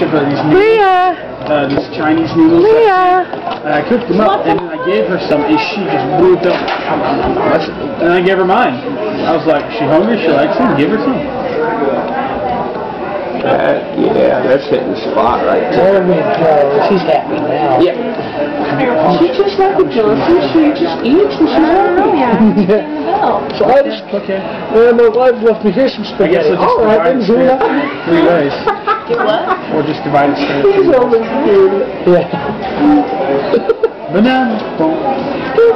her these noodles, these Chinese noodles. I cooked them up and then I gave her some and she just blew up. And I gave her mine. I was like, she hungry? She likes them? Give her some. Yeah, that's hitting the spot right there. There we go. She's happy now. Yeah. She's just like a Johnson. She just eats and she's happy. So I just, man, my wife left me here some spaghetti. All right, then do that. 3 ways. Do what? Or just divide it straight. He's always good. Yeah. Banana.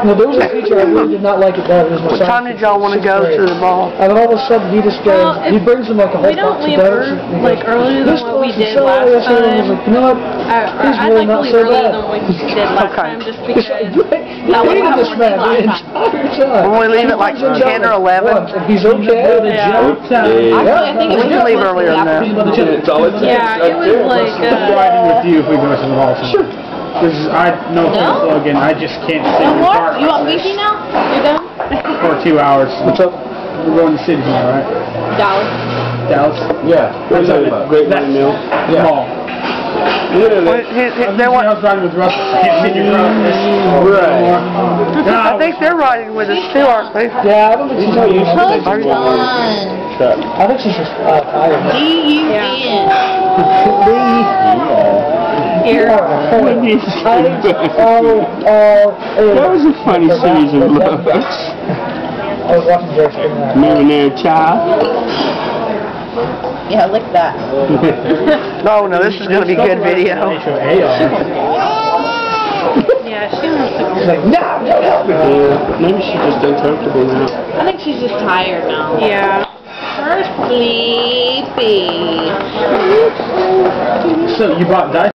No, there was a feature I really did not like about it. What time did y'all want to go to the ball? And then all of a sudden he just goes, he brings them like a whole box of donuts. Like earlier than what we did last time. I was like, you know what? I'd like to leave earlier than what we did last time just because that would have this man the entire time. When we leave at like 10 or 11? And he's okay. Yeah. I think it We can leave earlier than that. Yeah, it was like Riding with you if we go to the mall. Sure. Because I know again, I just can't stay in the car. You want Luigi now? You're done? For 2 hours. What's up? We're going to the city now, right? Dallas. Dallas? Yeah. What's up? Great meal. Yeah. Mall. They want. I was riding with Russell. I can't sit in your car. I think they're riding with us too, aren't they? Yeah, I don't think she's not used to it. I think she's just tired. D-U-N. Here. That was a funny series of love. I was watching Jerry Springer. Millionaire child. Yeah, lick that. No, this is going to be good video. Yeah, she wants to go. She's like, no. Maybe she's just uncomfortable now. I think she's just tired now. Yeah. Her sleepy. So you bought dice?